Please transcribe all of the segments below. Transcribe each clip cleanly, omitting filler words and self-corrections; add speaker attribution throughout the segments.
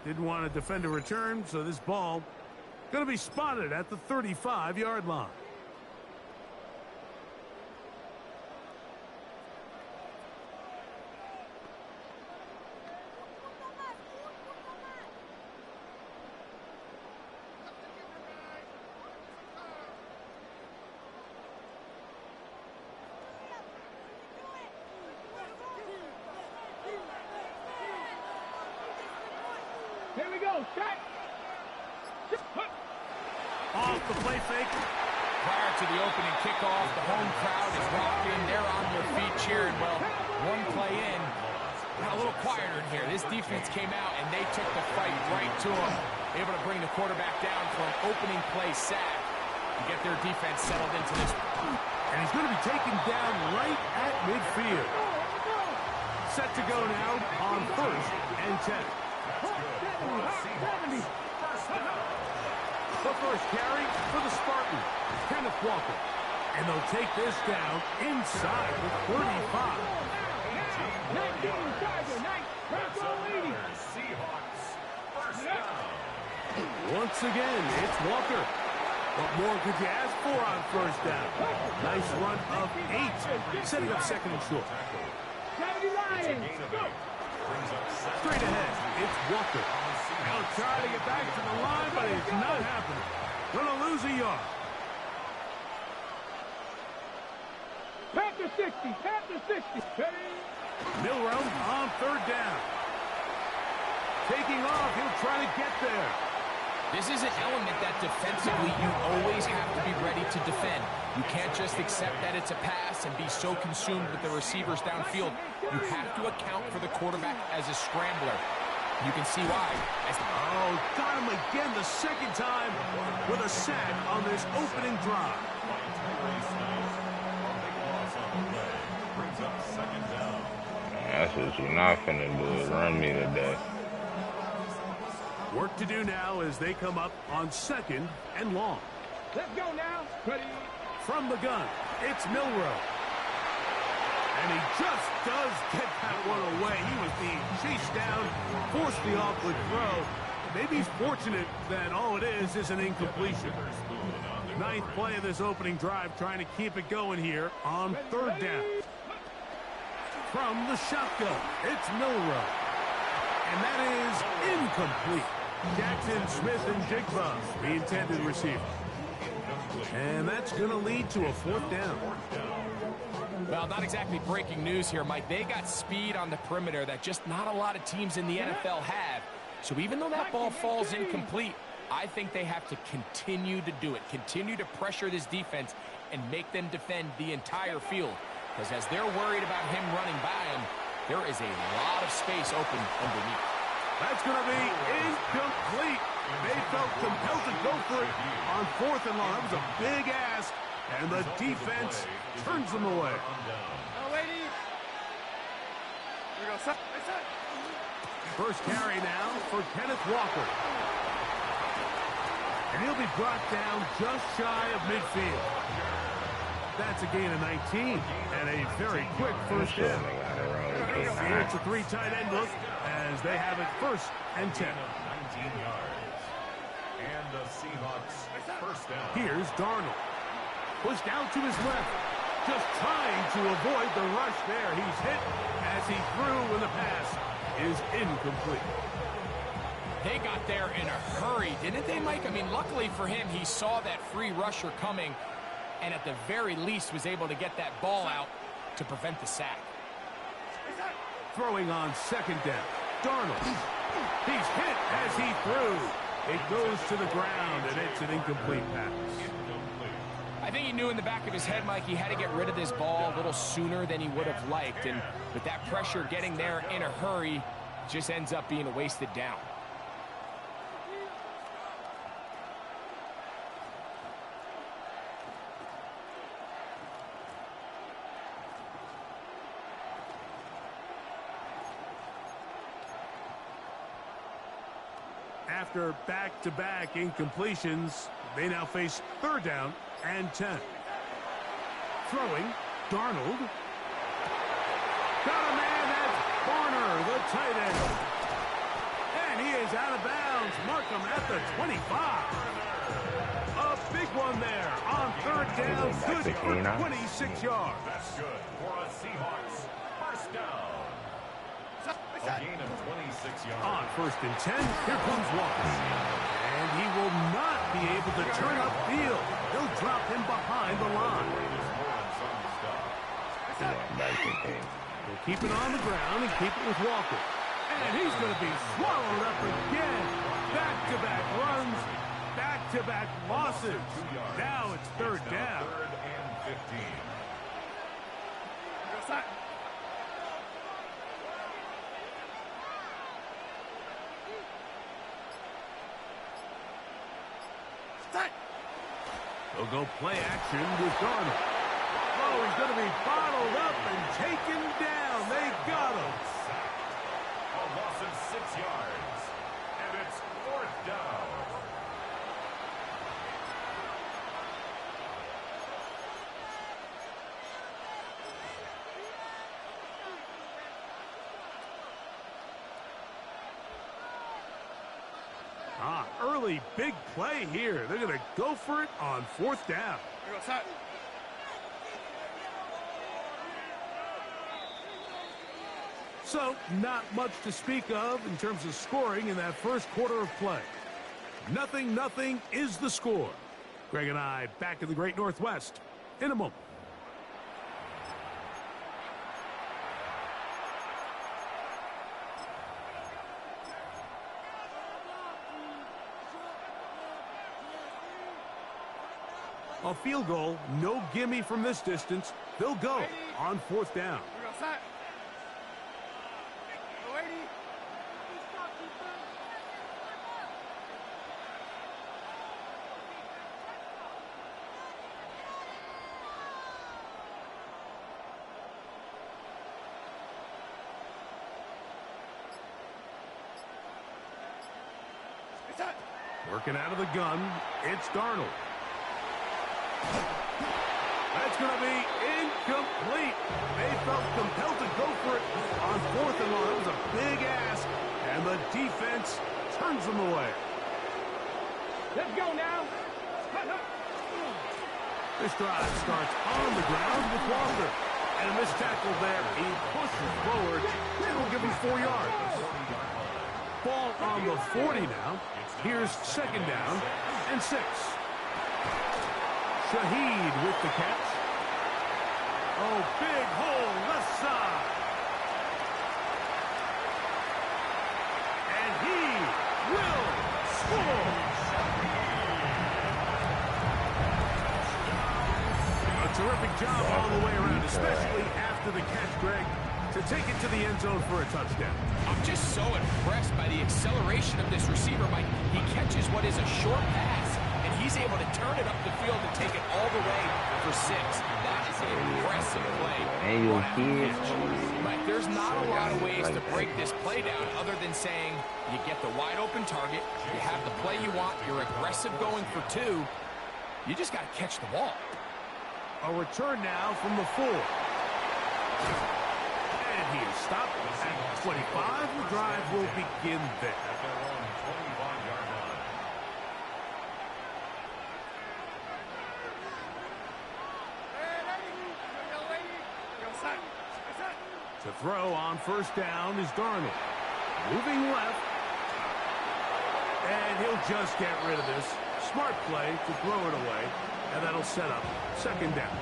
Speaker 1: Didn't want to defend a return, so this ball going to be spotted at the 35-yard line.
Speaker 2: Here we go, shot.
Speaker 1: Off the play fake.
Speaker 3: Prior to the opening kickoff, the home crowd is rocking. They're on their feet cheering. Well, one play in, got a little quieter in here. This defense came out, and they took the fight right to them, able to bring the quarterback down for an opening play sack to get their defense settled into this.
Speaker 1: And he's going to be taken down right at midfield. Set to go now on 1st and 10.
Speaker 2: 70.
Speaker 1: The first carry for the Spartans, Kenneth Walker. And they'll take this down inside the 35.
Speaker 2: 19, Tiger, 19,
Speaker 4: Seahawks, first down.
Speaker 1: Once again, it's Walker. What more could you ask for on first down? Nice run of 8, setting up second and short.
Speaker 2: 70 Lions.
Speaker 1: Straight ahead, it's Walker. He'll try to get back to the line, but it's not happening. Gonna lose a yard.
Speaker 2: Panther 60, Panther 60.
Speaker 1: Milrow on 3rd down. Taking off, he'll try to get there.
Speaker 3: This is an element that defensively you always have to be ready to defend. You can't just accept that it's a pass and be so consumed with the receivers downfield. You have to account for the quarterback as a scrambler. You can see why.
Speaker 1: Oh, got him again the second time with a sack on this opening drive.
Speaker 5: That's what you're not finna do is run me today.
Speaker 1: Work to do now as they come up on 2nd and long.
Speaker 2: Let's go now. Ready.
Speaker 1: From the gun, it's Milrow. And he just does get that one away. He was being chased down, forced the awkward throw. Maybe he's fortunate that all it is an incompletion. 9th play of this opening drive, trying to keep it going here on 3rd down. From the shotgun, it's Milrow. And that is incomplete. Jackson, Smith, and Jigba, the intended receiver. And that's going to lead to a 4th down.
Speaker 3: Well, not exactly breaking news here, Mike. They got speed on the perimeter that just not a lot of teams in the NFL have. So even though that ball falls incomplete, I think they have to continue to do it. Continue to pressure this defense and make them defend the entire field. Because as they're worried about him running by him, there is a lot of space open underneath.
Speaker 1: That's going to be incomplete. They felt compelled to go for it on 4th and long. That was a big ask, and the defense turns them away.
Speaker 2: Oh, lady. Here we go.
Speaker 1: First carry now for Kenneth Walker. And he'll be brought down just shy of midfield. That's a gain of 19 and a very quick first down. Here it's a 3 tight end look as they have it 1st and 10.
Speaker 4: 19 yards. And the Seahawks first down.
Speaker 1: Here's Darnold. Pushed out to his left. Just trying to avoid the rush there. He's hit as he threw when the pass is incomplete.
Speaker 3: They got there in a hurry, didn't they, Mike? I mean, luckily for him, he saw that free rusher coming and at the very least was able to get that ball out to prevent the sack.
Speaker 1: Throwing on 2nd down. Darnold. He's hit as he threw. It goes to the ground, and it's an incomplete pass.
Speaker 3: I think he knew in the back of his head, Mike, he had to get rid of this ball a little sooner than he would have liked. And with that pressure getting there in a hurry, just ends up being a wasted down.
Speaker 1: After back-to-back incompletions, they now face 3rd down and 10. Throwing, Darnold. Got a man, that's Barner, the tight end. And he is out of bounds. Mark him at the 25. A big one there on third down. Good for 26 yards.
Speaker 4: That's good for a Seahawks first down. A gain of 26 yards.
Speaker 1: On first and 10, here comes Walker. And he will not be able to turn upfield. He'll drop him behind the line. We'll keep it on the ground and keep it with Walker. And he's going to be swallowed up again. Back-to-back runs, back-to-back losses. Now it's third down.
Speaker 4: Third and 15.
Speaker 1: They'll go play action with Darnold. Oh, he's going to be bottled up and taken down. They got him.
Speaker 4: A loss of 6 yards. And it's fourth down.
Speaker 1: Early big play here. They're going to go for it on fourth down. So, not much to speak of in terms of scoring in that first quarter of play. 0-0 is the score. Greg and I back in the Great Northwest in a moment. A field goal, no gimme from this distance. They'll go on fourth down. Working out of the gun, it's Darnold. That's going to be incomplete. They felt compelled to go for it on fourth and long. It was a big ask, and the defense turns them away.
Speaker 2: Let's go now.
Speaker 1: This drive starts on the ground with Walker. And a missed tackle there. He pushes forward. They will give him 4 yards. Ball on the 40 now. Here's second down and 6. Shaheed with the catch. Oh, big hole left side. And he will score. A terrific job all the way around, especially after the catch, Greg, to take it to the end zone for a touchdown.
Speaker 3: I'm just so impressed by the acceleration of this receiver, Mike. He catches what is a short pass, and he's able to turn it up the field and take it all the way for 6. That is an impressive play. Mike, there's not a lot of ways to break this play down other than saying you get the wide open target, you have the play you want, you're aggressive going for 2. You just got to catch the ball.
Speaker 1: A return now from the 4. And he is stopped at 25. The drive will begin there.
Speaker 4: At their own 25-yard line.
Speaker 1: To throw on first down is Darnold. Moving left. And he'll just get rid of this. Smart play to throw it away. And that'll set up second down.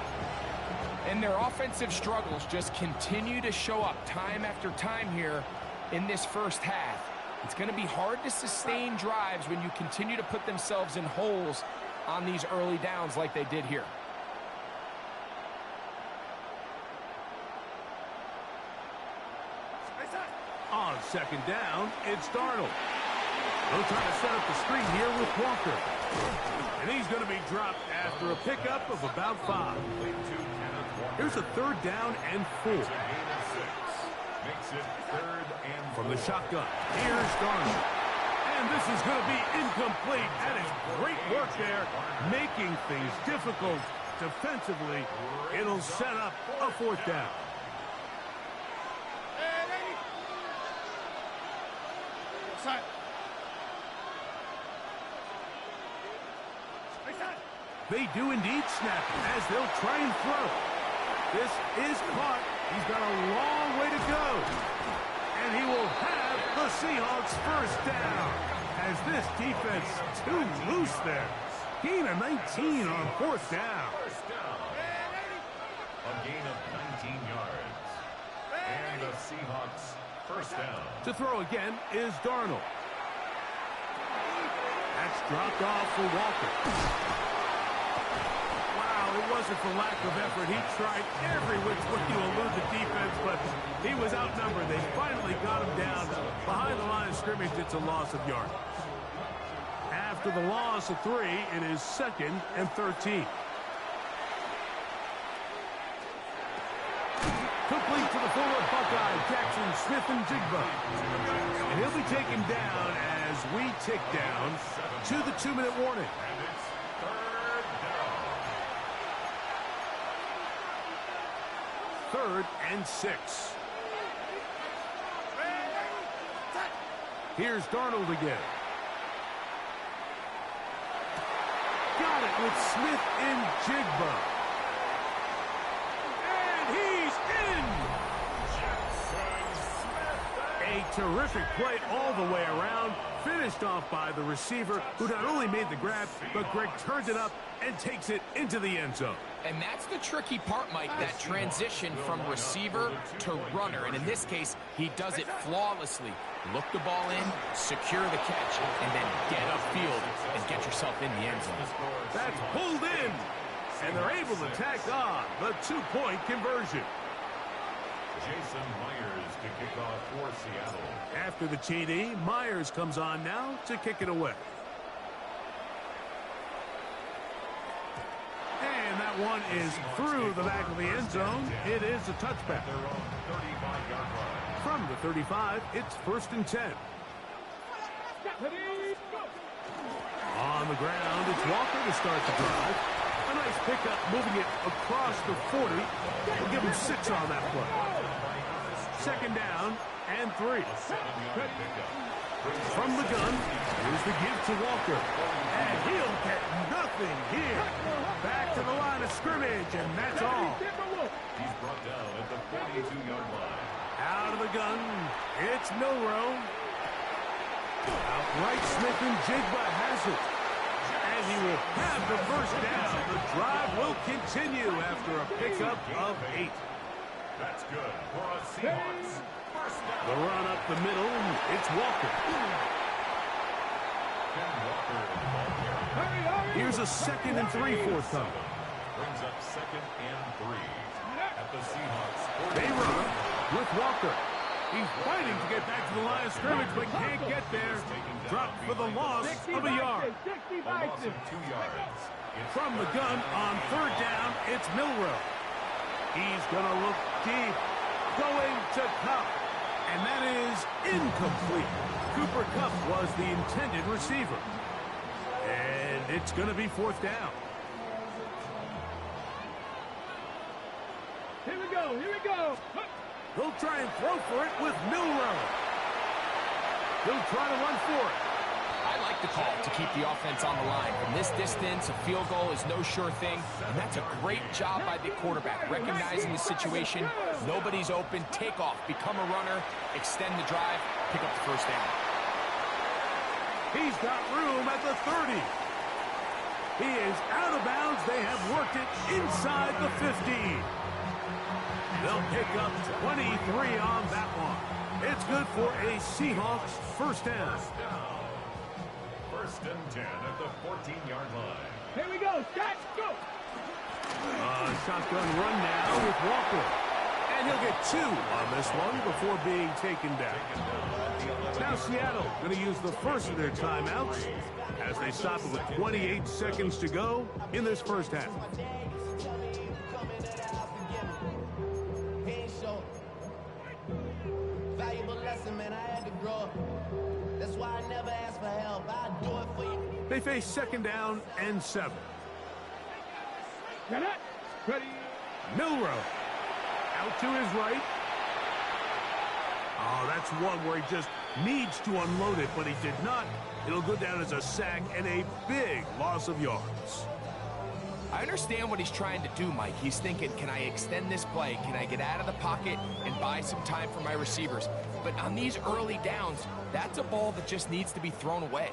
Speaker 3: And their offensive struggles just continue to show up time after time here in this first half. It's going to be hard to sustain drives when you continue to put themselves in holes on these early downs like they did here.
Speaker 1: On second down, it's Darnold. They'll try to set up the screen here with Walker. And he's going to be dropped after a pickup of about 5. Here's a third down and 4.
Speaker 4: Makes it third and 4.
Speaker 1: From the shotgun, here's Darnold. And this is going to be incomplete. That is great work there, making things difficult defensively. It'll set up a fourth down. They do indeed snap as they'll try and throw. This is caught. He's got a long way to go. And he will have the Seahawks first down as this defense too loose there. Gain of 19 on fourth down.
Speaker 4: First down. A gain of 19 yards. And the Seahawks first down.
Speaker 1: To throw again is Darnold. That's dropped off for Walker. Wow, it wasn't for lack of effort. He tried every which way to elude the defense, but he was outnumbered. They finally got him down behind the line of scrimmage. It's a loss of yardage. After the loss of 3, it is 2nd and 13. Complete to the forward Buckeye, Jackson Smith-Njigba. And he'll be taken down as we tick down to the 2-minute warning.
Speaker 4: And it's third down.
Speaker 1: 3rd and 6. Here's Darnold again. Got it with Smith-Njigba. And he's in! A terrific play all the way around. Finished off by the receiver, who not only made the grab, but Greg turns it up and takes it into the end zone.
Speaker 3: And that's the tricky part, Mike, that transition from receiver to runner. And in this case, he does it flawlessly. Look the ball in, secure the catch, and then get upfield and get yourself in the end zone.
Speaker 1: That's pulled in, and they're able to tack on the 2-point conversion.
Speaker 4: Jason Myers to kick off for Seattle.
Speaker 1: After the TD, Myers comes on now to kick it away. And that one is through the back of the end zone. It is a touchback.
Speaker 4: Their own 35-yard line.
Speaker 1: From the 35, it's 1st and 10. On the ground, it's Walker to start the drive. A nice pickup, moving it across the 40. We'll give him 6 on that play. 2nd down and 3. From the gun, here's the give to Walker. And he'll get nothing here. Back to the line of scrimmage, and that's all.
Speaker 4: He's brought down at the 42-yard line.
Speaker 1: Out of the gun, it's Milroe. Outright Smith-Njigba has it. And he will have the first down. The drive will continue after a pickup of 8.
Speaker 4: That's good for a Seahawks first down.
Speaker 1: The run up the middle, it's Walker.
Speaker 4: Ken Walker in the ball carrier.
Speaker 1: Here's a 2nd and 3 forthcoming.
Speaker 4: Brings up 2nd and 3 at the Seahawks.
Speaker 1: They run with Walker. He's fighting to get back to the line of scrimmage, but can't get there. Dropped for the loss of a yard.
Speaker 4: A loss of 2 yards. It's
Speaker 1: From the gun on 3rd down, it's Milroe. He's going to look deep. Going to Kupp. And that is incomplete. Cooper Kupp was the intended receiver. And it's going to be 4th down.
Speaker 2: Here we go, here we go.
Speaker 1: They'll try and throw for it with Milroe. He'll try to run for it.
Speaker 3: I like the call to keep the offense on the line. From this distance, a field goal is no sure thing, and that's a great job by the quarterback, recognizing the situation. Nobody's open. Take off. Become a runner. Extend the drive. Pick up the first down.
Speaker 1: He's got room at the 30. He is out of bounds. They have worked it inside the 15. They'll pick up 23 on that one. It's good for a Seahawks first down.
Speaker 4: 1st and 10 at the 14-yard line.
Speaker 2: Here we go, Scott, go.
Speaker 1: Shotgun run now with Walker. And he'll get 2 on this one before being taken down. Now Seattle going to use the first of their timeouts as they stop it with 28 seconds to go in this first half. They face 2nd down and 7.
Speaker 2: Get it. Ready.
Speaker 1: Milroe out to his right. Oh, that's one where he just needs to unload it, but he did not. It'll go down as a sack and a big loss of yards.
Speaker 3: I understand what he's trying to do, Mike. He's thinking, can I extend this play? Can I get out of the pocket and buy some time for my receivers? But on these early downs, that's a ball that just needs to be thrown away.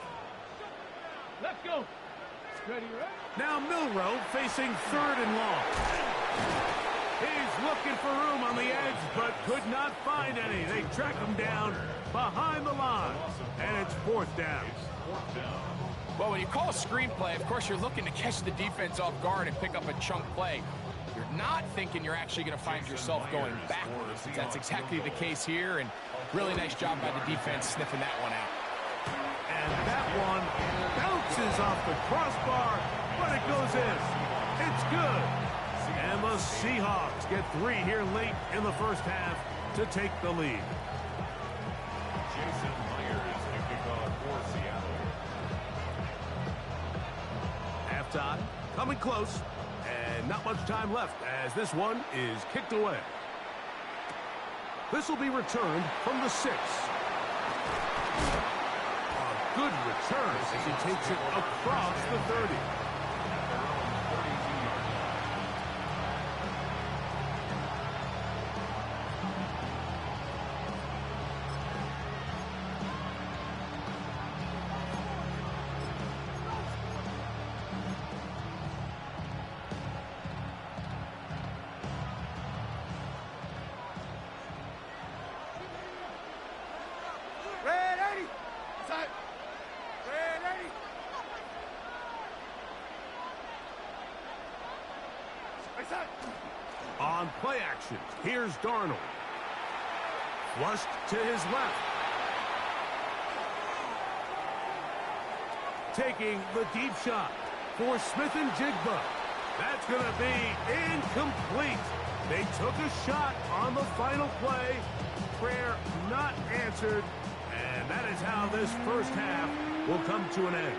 Speaker 2: Let's go. Ready, right?
Speaker 1: Now Milroe facing 3rd and long. He's looking for room on the edge, but could not find any. They track him down behind the line, and it's 4th down.
Speaker 3: Well, when you call a screenplay, of course, you're looking to catch the defense off guard and pick up a chunk play. You're not thinking you're actually going to find yourself going backwards. That's exactly the case here, and really nice job by the defense sniffing that one out.
Speaker 1: And that one bounces off the crossbar, but it goes in. It's good. And the Seahawks get 3 here late in the first half to take the lead.
Speaker 4: Jason Myers kicking off for Seattle.
Speaker 1: Halftime coming close, and not much time left as this one is kicked away. This will be returned from the 6. A good return as he takes it across the 30. On play action, here's Darnold. Flushed to his left. Taking the deep shot for Smith and Jigba. That's going to be incomplete. They took a shot on the final play. Prayer not answered. And that is how this first half will come to an end.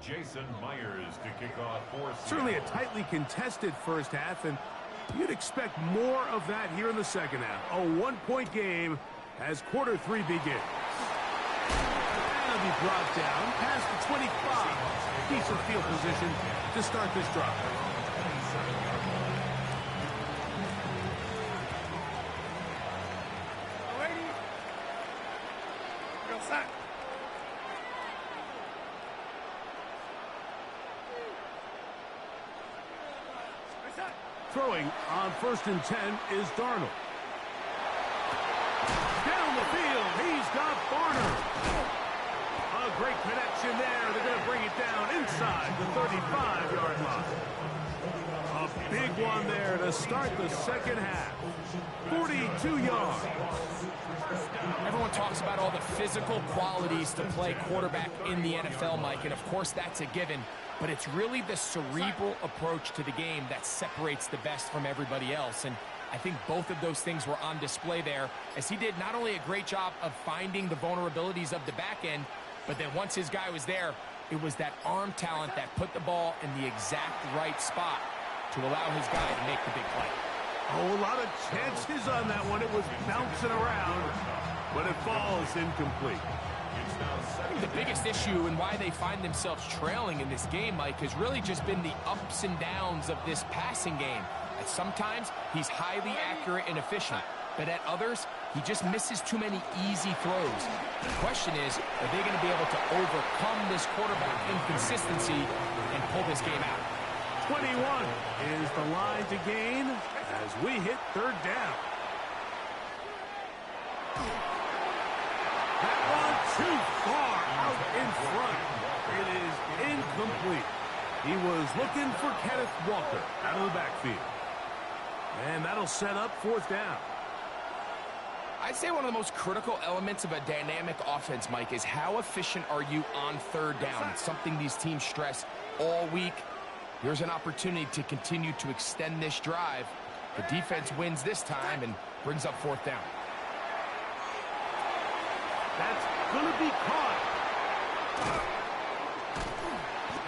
Speaker 4: Jason Myers to kick off for Seattle.
Speaker 1: Certainly a tightly contested first half, and you'd expect more of that here in the second half. A one-point game as quarter 3 begins. That'll be brought down past the 25. Decent field position to start this drive. Throwing on 1st and 10 is Darnold. Down the field, he's got Barner. A great connection there. They're going to bring it down inside the 35-yard line. A big one there to start the second half. 42 yards.
Speaker 3: Everyone talks about all the physical qualities to play quarterback in the NFL, Mike, and of course that's a given. But it's really the cerebral approach to the game that separates the best from everybody else. And I think both of those things were on display there, as he did not only a great job of finding the vulnerabilities of the back end, but then once his guy was there, it was that arm talent that put the ball in the exact right spot to allow his guy to make the big play.
Speaker 1: Oh, a lot of chances on that one. It was bouncing around, but it falls incomplete.
Speaker 3: I think the biggest issue and why they find themselves trailing in this game, Mike, has really just been the ups and downs of this passing game. At sometimes, he's highly accurate and efficient, but at others, he just misses too many easy throws. The question is, are they going to be able to overcome this quarterback inconsistency and pull this game out?
Speaker 1: 21 is the line to gain as we hit 3rd down. That one too far out in front. It is incomplete. He was looking for Kenneth Walker out of the backfield. And that'll set up 4th down.
Speaker 3: I'd say one of the most critical elements of a dynamic offense, Mike, is how efficient are you on 3rd down. It's something these teams stress all week. Here's an opportunity to continue to extend this drive. The defense wins this time and brings up 4th down.
Speaker 1: That's going to be caught.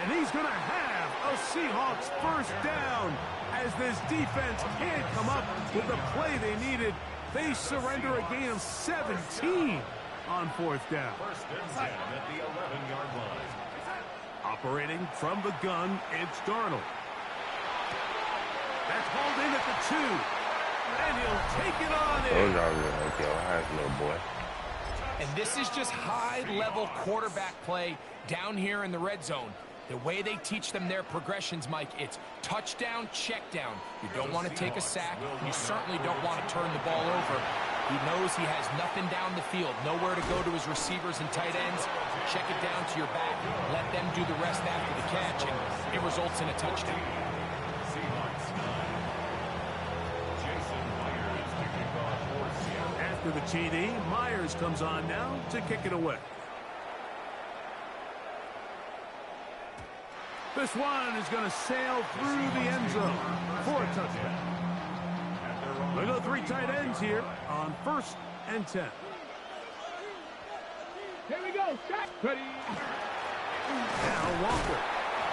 Speaker 1: And he's going to have a Seahawks first down as this defense can't come up with the play they needed. They surrender a gain of 17 on fourth down.
Speaker 4: First and 10 at the 11-yard line.
Speaker 1: Operating from the gun, it's Darnold. That's hauled in at the 2. And he'll take it on in.
Speaker 5: Those are really like your eyes, little boy.
Speaker 3: And this is just high-level quarterback play down here in the red zone. The way they teach them their progressions, Mike, it's touchdown, check down. You don't want to take a sack. You certainly don't want to turn the ball over. He knows he has nothing down the field, nowhere to go to his receivers and tight ends. Check it down to your back. Let them do the rest after the catch, and it results in a touchdown.
Speaker 4: Seahawks 9. Jason Myers to kick off for Seattle.
Speaker 1: After the TD, Myers comes on now to kick it away. This one is going to sail through the end zone for a touchdown. We go 3 tight ends here on first and 10.
Speaker 2: Here we go. Ready.
Speaker 1: Now Walker.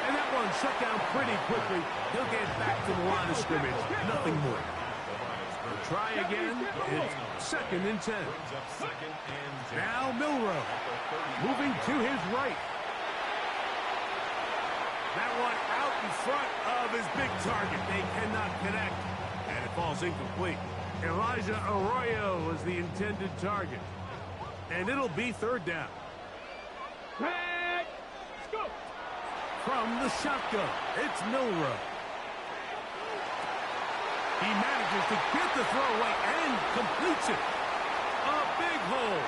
Speaker 1: And that one shut down pretty quickly. He'll get back to the line of scrimmage. Nothing more. We'll try again. It's second and 10. Now Milrow. Moving to his right. That one out in front of his big target. They cannot connect. And it falls incomplete. Elijah Arroyo was the intended target. And it'll be third down.
Speaker 2: Let's go.
Speaker 1: From the shotgun, it's Milrow. He manages to get the throw away and completes it. A big hole.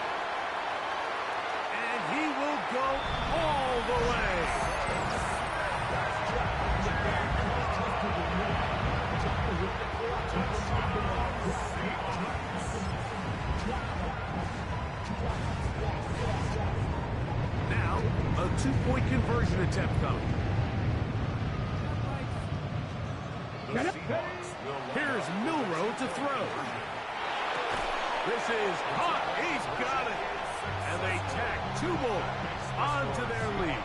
Speaker 1: And he will go all the way. Now, a 2-point conversion attempt coming. Here's Milrow to throw. This is caught. He's got it. And they tack 2 more onto their lead.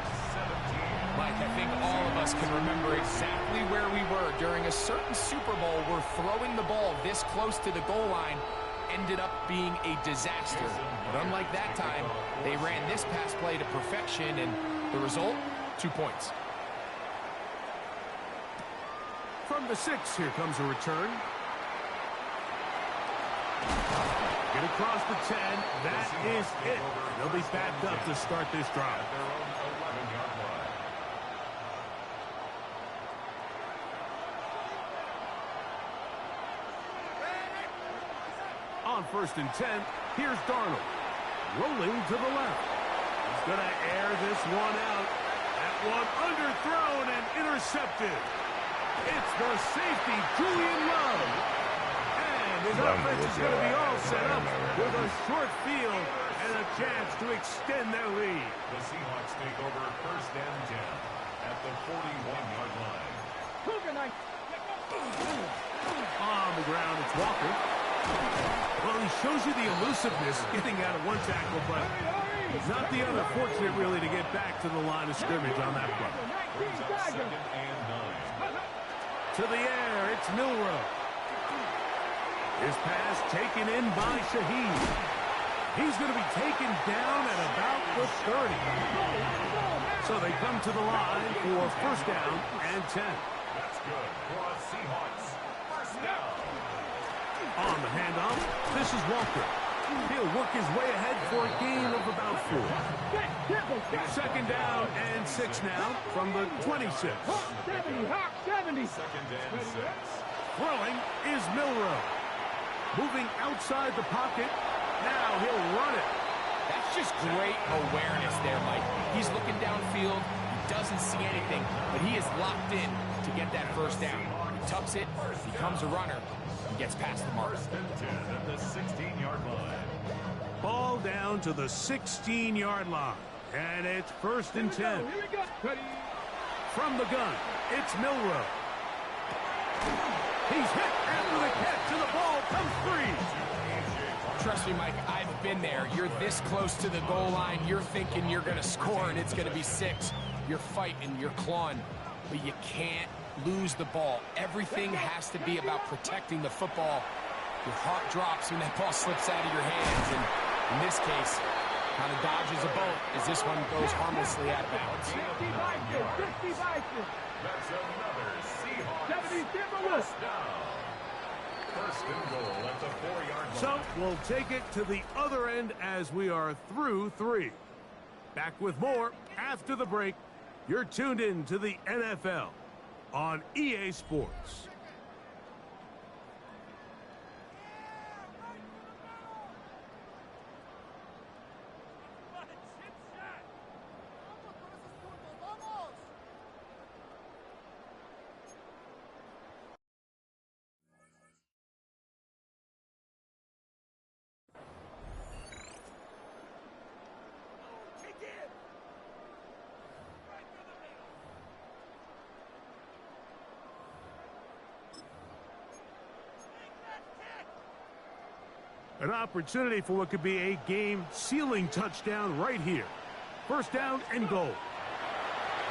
Speaker 3: Mike, I think all of us can remember exactly where we were during a certain Super Bowl where throwing the ball this close to the goal line ended up being a disaster. But unlike that time, they ran this pass play to perfection, and the result, 2 points.
Speaker 1: From the 6, here comes a return. Get across the 10. That is it. They'll be backed up to start this drive. On first and 10, here's Darnold. Rolling to the left. He's going to air this one out. That one underthrown and intercepted. It's the safety, Julian Love. And his offense is going to be all set up with a short field and a chance to extend their lead.
Speaker 4: The Seahawks take over first and 10 at the 41-yard line.
Speaker 1: On the ground, it's Walker. Well, he shows you the elusiveness getting out of one tackle, but not the other fortunate, really, to get back to the line of scrimmage on that play.
Speaker 4: Brings up second and 9.
Speaker 1: To the air, it's Milrow. His pass taken in by Shaheed. He's going to be taken down at about the 30. So they come to the line for first down and 10.
Speaker 4: That's good for a Seahawks first down.
Speaker 1: On the handoff, this is Walker. He'll work his way ahead for a gain of about 4. Second down and 6 now from the 26.
Speaker 2: 70, Hawk 70.
Speaker 4: Second and 6.
Speaker 1: Throwing is Milrow. Moving outside the pocket. Now he'll run it.
Speaker 3: That's just great awareness there, Mike. He's looking downfield. He doesn't see anything, but he is locked in to get that first down. He tucks it, becomes a runner, and gets past the mark.
Speaker 4: First and 10 at the 16-yard line.
Speaker 1: Ball down to the 16-yard line. And it's first and 10.
Speaker 2: Here we go. Ready.
Speaker 1: From the gun, it's Milrow. He's hit after the catch, and the ball comes free.
Speaker 3: Trust me, Mike, I've been there. You're this close to the goal line. You're thinking you're going to score and it's going to be 6. You're fighting, you're clawing, but you can't lose the ball. Everything has to be about protecting the football. Your heart drops when that ball slips out of your hands, and in this case, kind of dodges a bullet as this one goes harmlessly out of bounds.
Speaker 2: 50 Vikings.
Speaker 4: That's another Seahawks
Speaker 2: 70 Timberwolves.
Speaker 4: first down. First and goal at the 4-yard line.
Speaker 1: So we'll take it to the other end as we are through 3. Back with more after the break. You're tuned in to the NFL on EA Sports. An opportunity for what could be a game-sealing touchdown right here. First down and goal.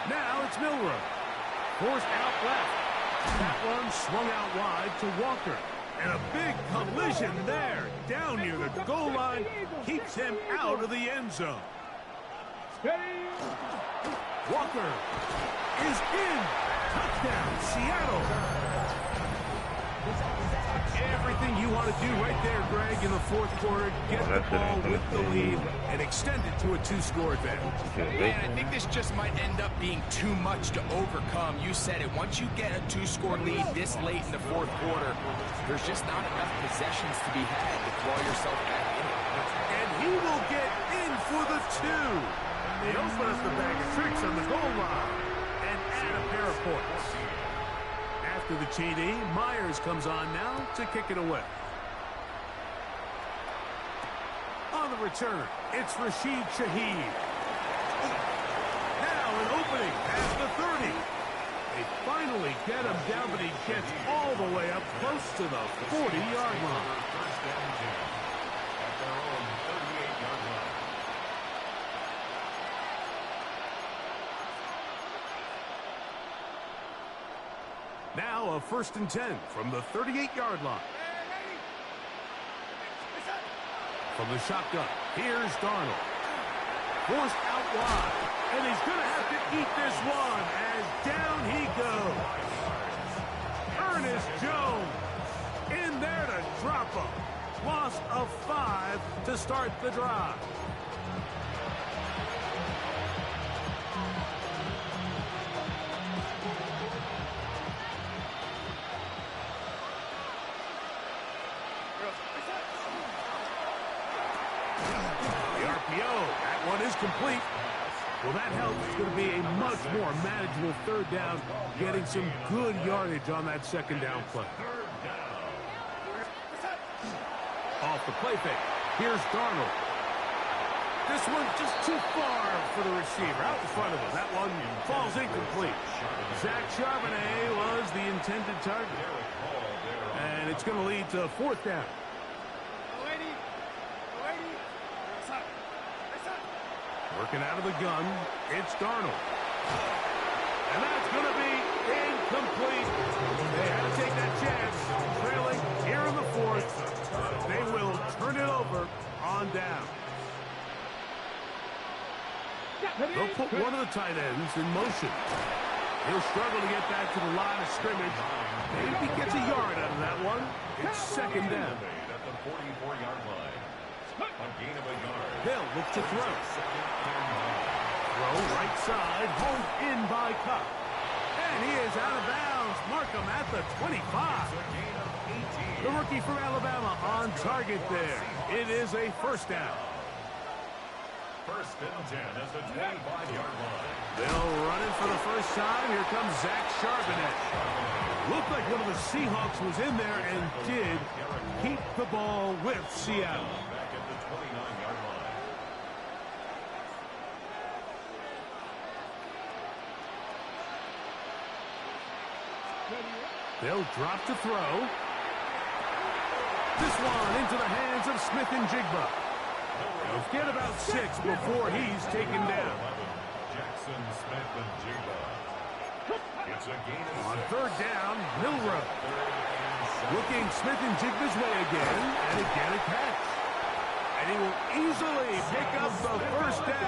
Speaker 1: Now it's Milroe. Forced out left. That one swung out wide to Walker. And a big collision there. Down near the goal line. Keeps him out of the end zone. Walker is in. Touchdown, Seattle. Everything you want to do right there, Greg, in the fourth quarter. Get the ball with the lead and extend it to a 2-score advantage.
Speaker 3: And I think this just might end up being too much to overcome. You said it. Once you get a 2-score lead this late in the fourth quarter, there's just not enough possessions to be had to claw yourself back in it.
Speaker 1: And he will get in for the 2. They open up the bag of tricks on the goal line and add a pair of points. After the TD, Myers comes on now to kick it away. On the return, it's Rashid Shaheed. Now an opening at the 30. They finally get him down, but he gets all the way up close to the 40-yard line.
Speaker 4: First down, Jim, at their own 38-yard line.
Speaker 1: Now a 1st and 10 from the 38-yard line. From the shotgun, here's Darnold. Forced out wide, and he's going to have to eat this one as down he goes. Ernest Jones in there to drop him. Loss of 5 to start the drive. That one is complete. Well, that helps. It's going to be a much more manageable third down, getting some good yardage on that second down play. Off the play fake. Here's Darnold. This one's just too far for the receiver. Out in front of him. That one falls incomplete. Zach Charbonnet was the intended target. And it's going to lead to 4th down. Working out of the gun, it's Darnold. And that's going to be incomplete. They had to take that chance. Trailing here in the 4th. They will turn it over on down. They'll put one of the tight ends in motion. He'll struggle to get back to the line of scrimmage. Maybe gets a yard out of that one. It's 2nd down.
Speaker 4: At the 44-yard line. A gain of a yard.
Speaker 1: They'll look to throw. Throw right side, home in by Cup. And he is out of bounds. Mark him at the 25. The rookie from Alabama on target there. It is a 1st down.
Speaker 4: 1st and 10 at the 25-yard line.
Speaker 1: They'll run it for the first time. Here comes Zach Charbonnet. Looked like one of the Seahawks was in there and did keep the ball with Seattle.
Speaker 4: Back at the 29-yard line.
Speaker 1: They'll drop to throw. This one into the hands of Smith and Jigba. He'll get about 6 before he's taken down.
Speaker 4: Jackson Smith and Jigba. It's a gain of
Speaker 1: On
Speaker 4: 6.
Speaker 1: third down, Milrow. Looking Smith and Jigba's way again, and again a catch. And he will easily pick up the first down.